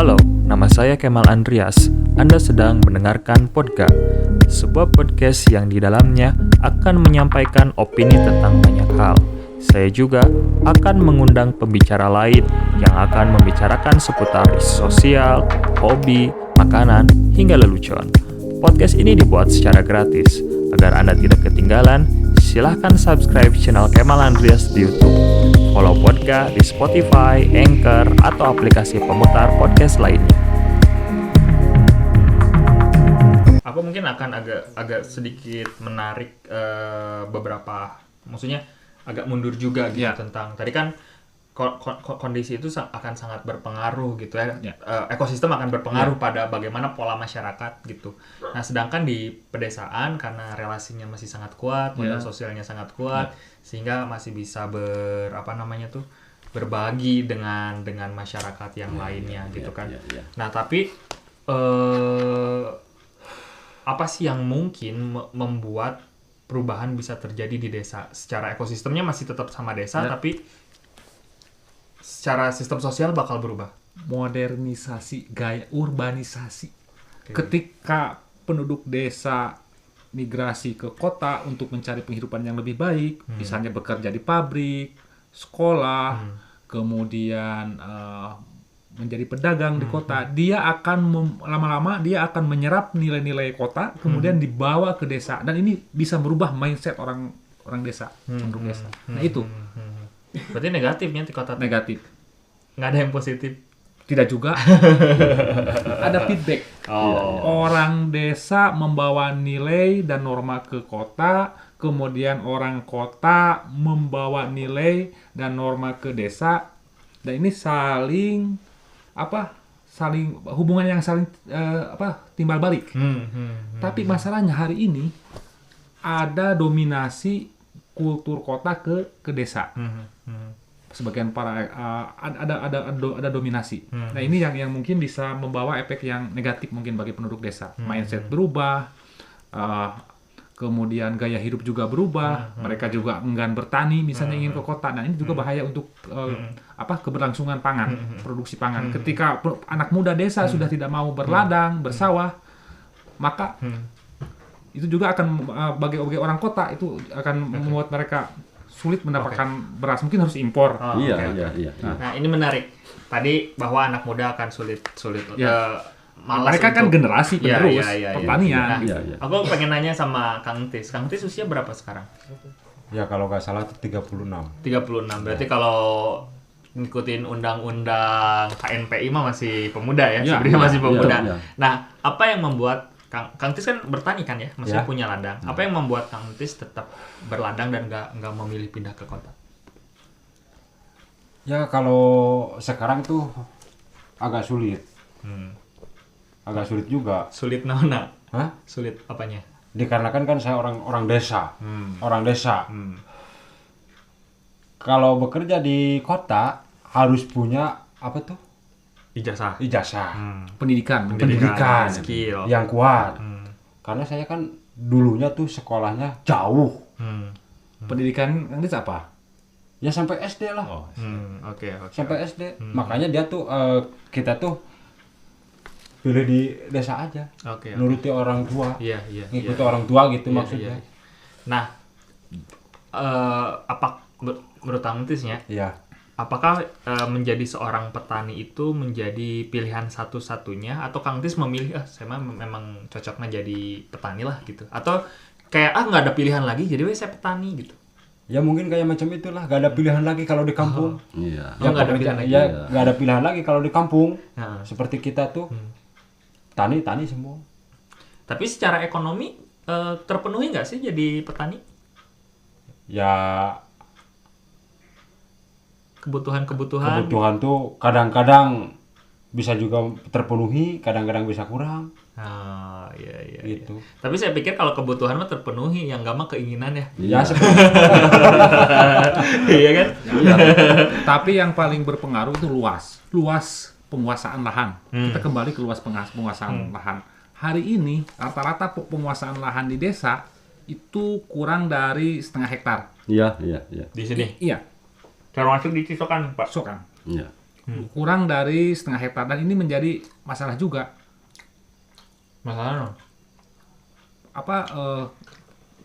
Halo, nama saya Kemal Andreas. Anda sedang mendengarkan Podcast, sebuah podcast yang di dalamnya akan menyampaikan opini tentang banyak hal. Saya juga akan mengundang pembicara lain yang akan membicarakan seputar isu sosial, hobi, makanan, hingga lelucon. Podcast ini dibuat secara gratis. Agar Anda tidak ketinggalan, silahkan subscribe channel Kemal Andreas di YouTube. Follow podcast di Spotify, Anchor, atau aplikasi pemutar podcast lainnya. Aku mungkin akan agak sedikit menarik beberapa, maksudnya agak mundur juga gitu tentang tadi kan kondisi itu akan sangat berpengaruh gitu ya. Ekosistem akan berpengaruh pada bagaimana pola masyarakat gitu. Nah, sedangkan di pedesaan karena relasinya masih sangat kuat, modal sosialnya sangat kuat, sehingga masih bisa berbagi dengan masyarakat yang lainnya gitu kan. Nah, tapi apa sih yang mungkin membuat perubahan bisa terjadi di desa? Secara ekosistemnya masih tetap sama desa, tapi secara sistem sosial bakal berubah. Modernisasi, gaya urbanisasi. Ketika penduduk desa migrasi ke kota untuk mencari penghidupan yang lebih baik, misalnya bekerja di pabrik, sekolah, kemudian menjadi pedagang di kota, dia akan lama-lama dia akan menyerap nilai-nilai kota, kemudian dibawa ke desa, dan ini bisa merubah mindset orang desa, penduduk desa. Nah itu. Berarti negatifnya di kota. Negatif. Nggak ada yang positif. Tidak juga. Ada feedback. Orang desa membawa nilai dan norma ke kota, kemudian orang kota membawa nilai dan norma ke desa, dan ini saling hubungan yang saling timbal balik. Tapi masalahnya hari ini ada dominasi kultur kota ke desa. Sebagian ada dominasi. Nah, ini yang mungkin bisa membawa efek yang negatif mungkin bagi penduduk desa. Mindset berubah, kemudian gaya hidup juga berubah. Mereka juga enggan bertani, misalnya ingin ke kota. Nah, ini juga bahaya untuk keberlangsungan pangan, produksi pangan. Ketika anak muda desa sudah tidak mau berladang, bersawah, maka itu juga akan bagi orang kota itu akan membuat mereka sulit mendapatkan beras, mungkin harus impor. Iya. Nah, ini menarik. Tadi bahwa anak muda akan sulit malas. Mereka kan generasi penerus pertanian. Aku pengen nanya sama Kang Tis. Kang Tis usia berapa sekarang? Ya kalau nggak salah itu 36. 36. Berarti kalau ngikutin undang-undang KNPI mah masih pemuda ya, sebenarnya masih pemuda. Nah, apa yang membuat Kang Tis kan bertani kan ya, maksudnya punya ladang. Apa yang membuat Kang Tis tetap berladang dan nggak memilih pindah ke kota? Ya kalau sekarang tuh agak sulit. Agak sulit juga. Sulit naona? Hah? Sulit apanya? Dikarenakan kan saya orang desa. Orang desa. Kalau bekerja di kota harus punya apa tuh? Ijazah. Pendidikan, skill yang kuat. Karena saya kan dulunya tuh sekolahnya jauh. Pendidikan Anda apa? Ya sampai SD lah. Oke. Sampai SD. Makanya dia tuh kita tuh pilih di desa aja. Nuruti orang tua. Ngikuti orang tua gitu maksudnya. Nah, apa menurut Kang Tisnya? Iya. Apakah menjadi seorang petani itu menjadi pilihan satu-satunya, atau Kang Tis memilih saya memang cocoknya jadi petani lah gitu, atau kayak nggak ada pilihan lagi jadi saya petani gitu? Ya mungkin kayak macam itulah, nggak ada pilihan lagi kalau di kampung. Nggak ada pilihan lagi. Ya nggak ada pilihan lagi kalau di kampung. Seperti kita tuh tani semua. Tapi secara ekonomi terpenuhi nggak sih jadi petani? Ya kebutuhan tuh kadang-kadang bisa juga terpenuhi, kadang-kadang bisa kurang. Iya. Gitu. Tapi saya pikir kalau kebutuhan mah terpenuhi, yang nggak mah keinginan ya. Ya seperti iya kan? Tapi yang paling berpengaruh itu luas penguasaan lahan. Kita kembali ke luas penguasaan lahan. Hari ini rata-rata penguasaan lahan di desa itu kurang dari 0,5 hektar. Iya. Di sini? Iya. Termasuk di Cisokan, Pak? Cisokan. Iya. kurang dari setengah hektar, dan ini menjadi masalah juga. Masalah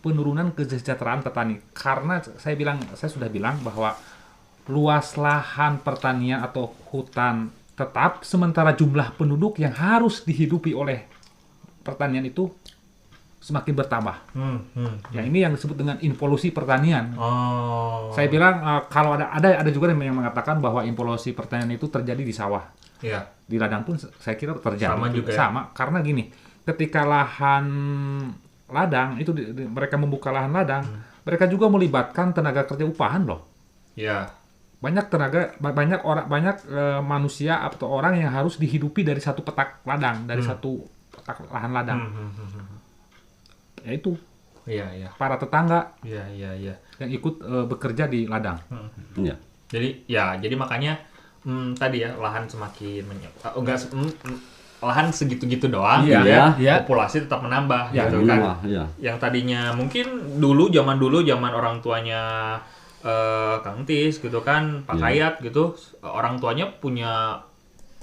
penurunan kesejahteraan petani, karena saya sudah bilang bahwa luas lahan pertanian atau hutan tetap, sementara jumlah penduduk yang harus dihidupi oleh pertanian itu semakin bertambah. Ya, ini yang disebut dengan involusi pertanian. Saya bilang kalau ada juga yang mengatakan bahwa involusi pertanian itu terjadi di sawah. Iya. Di ladang pun saya kira terjadi. Sama juga. Sama, karena gini, ketika lahan ladang itu mereka membuka lahan ladang, mereka juga melibatkan tenaga kerja upahan loh. Iya. Banyak manusia atau orang yang harus dihidupi dari satu petak ladang, dari satu petak lahan ladang. Yaitu para tetangga yang ikut bekerja di ladang. Iya. Jadi makanya tadi ya, lahan semakin lahan segitu-gitu doang, populasi tetap menambah, gitu kan. Yang tadinya mungkin zaman orang tuanya Kang Tis gitu kan, Pak Kayat gitu, orang tuanya punya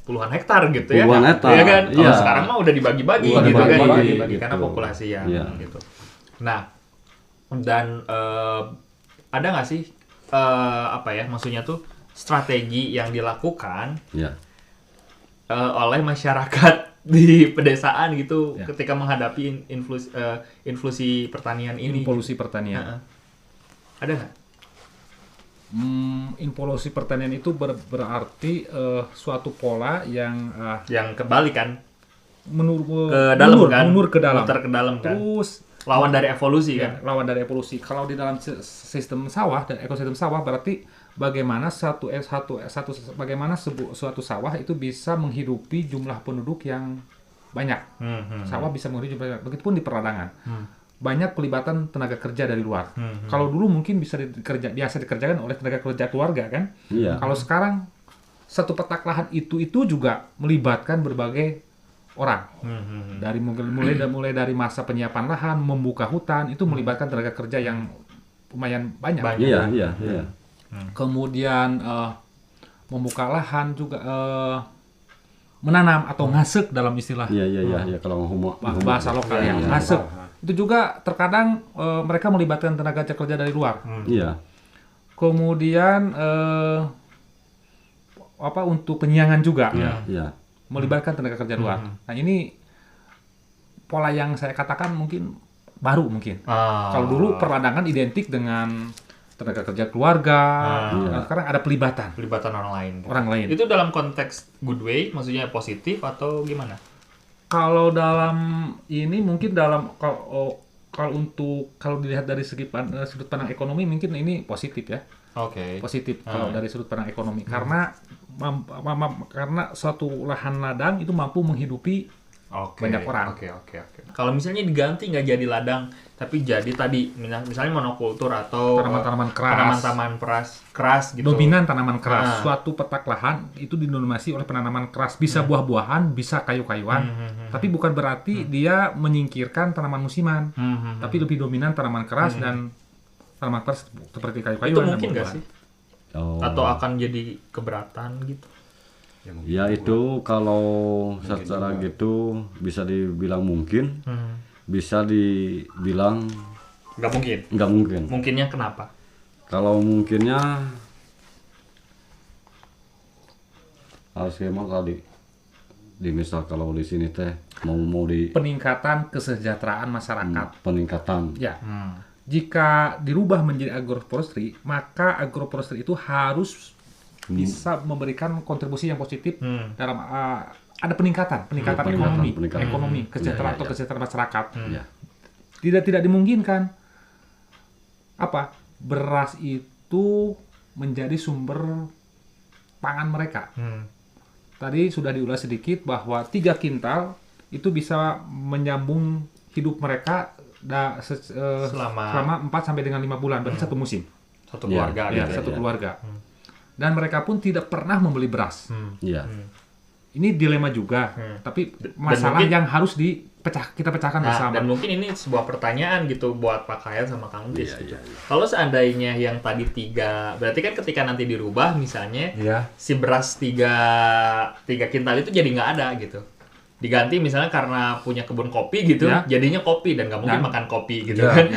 puluhan hektar gitu ya. Puluhan hektar. Ya kan? Kalau sekarang mah udah dibagi-bagi gitu kan, dibagi karena populasi ya gitu. Nah, dan ada nggak sih maksudnya tuh strategi yang dilakukan oleh masyarakat di pedesaan gitu ketika menghadapi influsi pertanian ini? Involusi pertanian. Ada nggak? Involusi pertanian itu berarti suatu pola yang kebalik kan, mundur ke dalam, muter ke dalam kan, terus lawan dari evolusi kan. Lawan dari evolusi. Kalau di dalam sistem sawah dan ekosistem sawah berarti bagaimana suatu sawah itu bisa menghidupi jumlah penduduk yang banyak. Sawah bisa menghidupi jumlah, begitupun di perladangan. Banyak pelibatan tenaga kerja dari luar. Kalau dulu mungkin biasa dikerjakan oleh tenaga kerja keluarga kan. Kalau sekarang satu petak lahan itu juga melibatkan berbagai orang. Dari mulai dari masa penyiapan lahan, membuka hutan, itu melibatkan tenaga kerja yang lumayan banyak. Iya. Kemudian membuka lahan juga, menanam atau ngasek dalam istilah. Iya, kalau bahasa lokal yang ngasek. Itu juga terkadang mereka melibatkan tenaga kerja dari luar. Iya. Kemudian untuk penyiangan juga. Iya. Melibatkan tenaga kerja luar. Nah, ini pola yang saya katakan mungkin baru mungkin. Kalau dulu perladangan identik dengan tenaga kerja keluarga. Nah, sekarang ada pelibatan orang lain. Itu dalam konteks good way, maksudnya positif atau gimana? Kalau dalam ini mungkin kalau dilihat dari sudut pandang ekonomi mungkin ini positif ya. Positif kalau dari sudut pandang ekonomi, karena suatu lahan ladang itu mampu menghidupi banyak orang. Kalau misalnya diganti nggak jadi ladang, tapi jadi tadi misalnya monokultur atau tanaman keras gitu. Dominan tanaman keras. Suatu petak lahan itu didominasi oleh penanaman keras. Bisa buah-buahan, bisa kayu-kayuan. Tapi bukan berarti dia menyingkirkan tanaman musiman. Tapi lebih dominan tanaman keras dan tanaman keras seperti kayu-kayuan. Itu mungkin nggak sih? Atau akan jadi keberatan gitu? Ya itu kalau secara gitu bisa dibilang mungkin, bisa dibilang nggak mungkin. Mungkinnya kenapa? Kalau mungkinnya harus gimana tadi? Misal kalau di sini teh mau di peningkatan kesejahteraan masyarakat. Peningkatan. Ya. Jika dirubah menjadi agroforestry, maka agroforestry itu harus bisa memberikan kontribusi yang positif dalam ada peningkatan ekonomi kesejahteraan atau kesejahteraan masyarakat. Tidak dimungkinkan beras itu menjadi sumber pangan mereka. Tadi sudah diulas sedikit bahwa 3 kintal itu bisa menyambung hidup mereka selama 4 sampai dengan 5 bulan, berarti satu musim. Satu keluarga. Satu keluarga. Dan mereka pun tidak pernah membeli beras. Ini dilema juga, tapi masalah yang harus kita pecahkan Nah, bersama. dan mungkin ini sebuah pertanyaan gitu buat Pak Kayat sama Kang Tis. Kalau seandainya yang tadi 3, berarti kan ketika nanti dirubah misalnya si beras 3 kintal itu jadi nggak ada gitu. Diganti misalnya karena punya kebun kopi gitu, jadinya kopi dan nggak mungkin makan kopi gitu kan.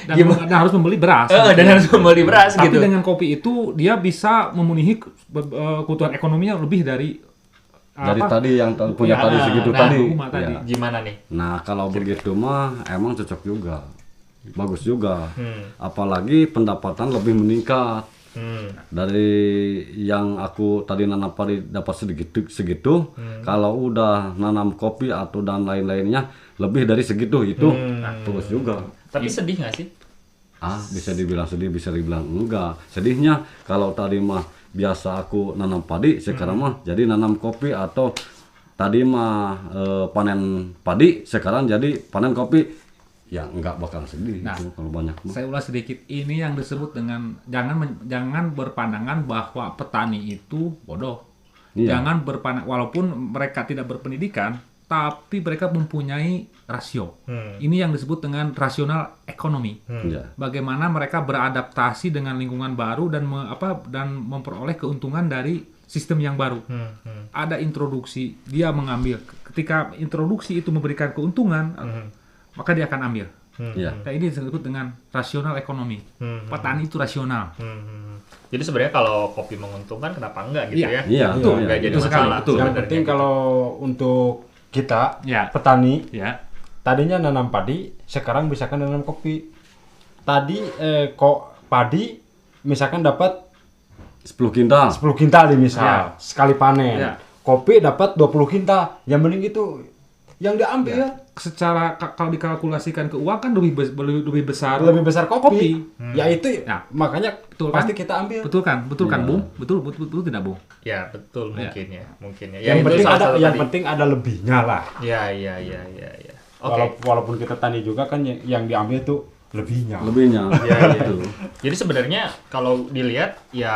Dan harus membeli beras. Dan harus membeli beras Tapi gitu. dengan kopi itu dia bisa memenuhi kebutuhan ekonominya lebih dari tadi yang punya tadi segitu tadi. Gimana nih? Nah, kalau begitu mah emang cocok juga. Bagus juga. Apalagi pendapatan lebih meningkat. Dari yang aku tadi nanam padi dapat segitu, kalau udah nanam kopi atau dan lain-lainnya lebih dari segitu itu bagus juga. Tapi sedih nggak sih? Bisa dibilang sedih, bisa dibilang enggak. Sedihnya kalau tadi mah biasa aku nanam padi, sekarang mah jadi nanam kopi, atau tadi mah panen padi, sekarang jadi panen kopi. Ya enggak bakal sedih itu kalau banyak. Saya ulas sedikit, ini yang disebut dengan jangan berpandangan bahwa petani itu bodoh. Jangan berpandangan, walaupun mereka tidak berpendidikan, tapi mereka mempunyai rasio. Ini yang disebut dengan rasional ekonomi. Bagaimana mereka beradaptasi dengan lingkungan baru dan memperoleh keuntungan dari sistem yang baru. Ada introduksi, dia mengambil. Ketika introduksi itu memberikan keuntungan, maka dia akan ambil. Nah, ini disebut dengan rasional ekonomi. Petani itu rasional. Jadi sebenarnya kalau kopi menguntungkan, kenapa enggak gitu ya? Iya, Nggak jadi masalah. Yang penting kalau untuk kita petani, tadinya nanam padi, sekarang misalkan nanam kopi. Tadi kok padi misalkan dapat 10 kintal nih misal sekali panen. Kopi dapat 20 kintal. Yang mending itu yang diambil. Secara kalau dikalkulasikan ke uang kan lebih besar kopi. Ya itu makanya pasti kita ambil. Betul kan Bung? Betul tidak Bung? Ya betul mungkin ya. Yang penting ada lebihnya lah. Ya. Oke. Walaupun kita tani juga kan yang diambil tuh lebihnya. Ya. Jadi sebenarnya kalau dilihat ya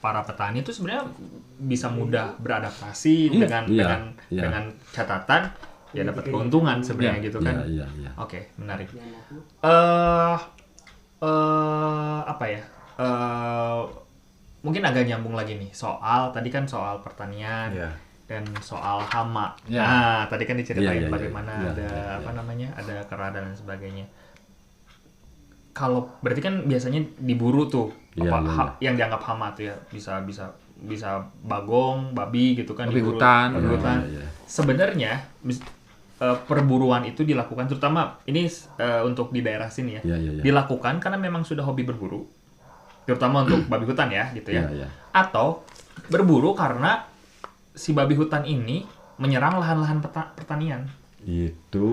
para petani itu sebenarnya bisa mudah beradaptasi dengan catatan ya dapat keuntungan sebenarnya gitu kan. Oke, menarik. Mungkin agak nyambung lagi nih soal tadi kan soal pertanian dan soal hama. Nah, tadi kan diceritain bagaimana ada kera dan sebagainya. Kalau berarti kan biasanya diburu tuh yang dianggap hama tuh ya, bisa bagong, babi gitu kan, babi hutan. Sebenarnya perburuan itu dilakukan terutama ini untuk di daerah sini ya. Dilakukan karena memang sudah hobi berburu. Terutama untuk babi hutan ya gitu ya. Atau berburu karena si babi hutan ini menyerang lahan-lahan pertanian. Itu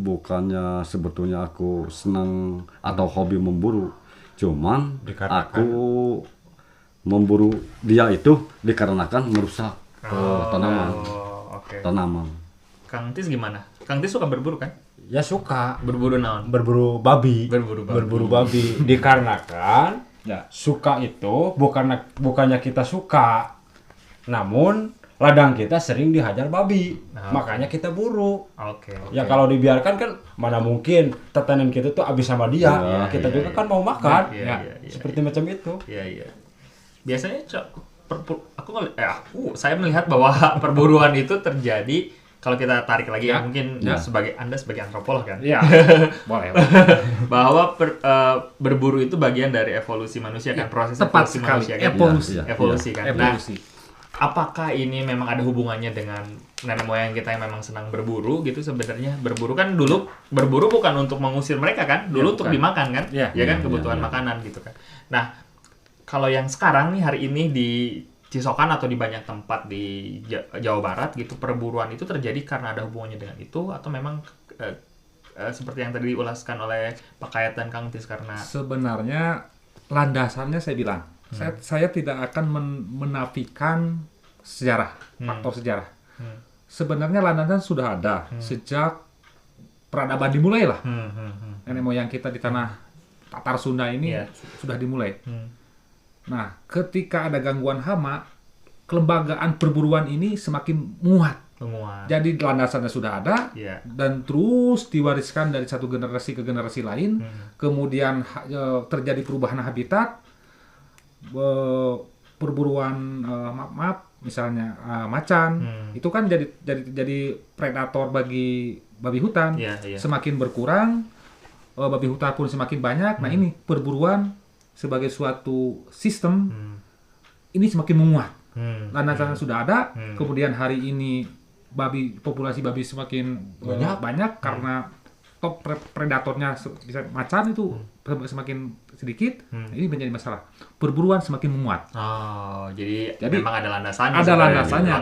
bukannya sebetulnya aku senang atau hobi memburu. Cuman aku memburu dia itu dikarenakan merusak tanaman. Kang Tis gimana? Kang Tis suka berburu kan? Ya suka. Berburu naon? Berburu babi. Berburu babi. Dikarenakan suka itu bukannya kita suka, namun ladang kita sering dihajar babi, makanya kita buru. Ya kalau dibiarkan kan mana mungkin tetanen kita tuh habis sama dia. Kita juga kan mau makan. Seperti macam itu. Biasanya saya melihat bahwa perburuan itu terjadi kalau kita tarik lagi mungkin Anda sebagai antropolog kan. Boleh. Bahwa berburu itu bagian dari evolusi manusia kan, proses evolusi manusia kan. Evolusi kan. Nah, apakah ini memang ada hubungannya dengan nenek moyang kita yang memang senang berburu gitu sebenarnya? Berburu kan dulu berburu bukan untuk mengusir mereka kan, dulu untuk dimakan kan, kebutuhan makanan gitu kan. Nah, kalau yang sekarang nih hari ini di Cisokan atau di banyak tempat di Jawa Barat gitu, perburuan itu terjadi karena ada hubungannya dengan itu atau memang seperti yang tadi diulaskan oleh Pak Kayat dan Kang Tis karena sebenarnya landasannya saya bilang saya tidak akan menafikan sejarah, faktor sejarah. Sebenarnya landasan sudah ada sejak peradaban dimulai lah. Nenek moyang kita di tanah Tatar Sunda ini sudah dimulai. Nah, ketika ada gangguan hama, kelembagaan perburuan ini semakin muat. Menguat. Jadi landasannya sudah ada dan terus diwariskan dari satu generasi ke generasi lain. Kemudian terjadi perubahan habitat, perburuan misalnya macan itu kan jadi predator bagi babi hutan. Semakin berkurang, babi hutan pun semakin banyak. Nah ini perburuan sebagai suatu sistem ini semakin menguat. Landasannya sudah ada. Kemudian hari ini populasi babi semakin banyak karena top predatornya bisa macan itu semakin sedikit. Ini menjadi masalah. Perburuan semakin menguat. Oh, jadi memang ada landasannya. Ada landasannya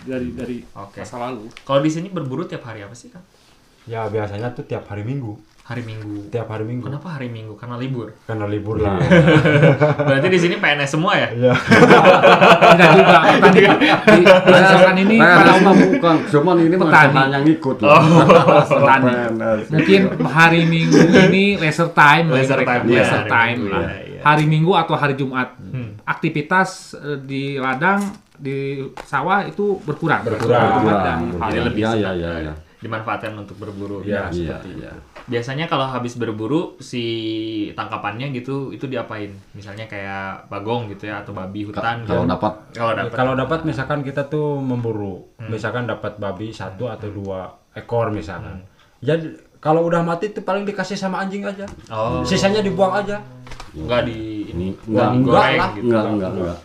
dari masa lalu. Kalau di sini berburu tiap hari apa sih, Kang? Ya biasanya tuh tiap hari Minggu. Hari Minggu. Tiap hari Minggu. Kenapa hari Minggu? Karena libur. Karena libur lah. Berarti di sini PNS semua ya? Iya. Tidak juga. Tadi misalkan ini kalau bukan, cuman ini petani yang ikut loh. Petani. Mungkin hari Minggu ini leisure time lah. Hari Minggu atau hari Jumat. Aktivitas di ladang, di sawah itu berkurang. Jadi lebih ya. Dimanfaatkan untuk berburu. Iya. Biasanya kalau habis berburu si tangkapannya gitu itu diapain? Misalnya kayak bagong gitu ya atau babi hutan. Kalau dapat misalkan kita tuh memburu, misalkan dapat babi 1 atau 2 ekor misalkan. Jadi kalau udah mati tuh paling dikasih sama anjing aja. Sisanya dibuang aja. Enggak di enggak goreng gitu. Enggak.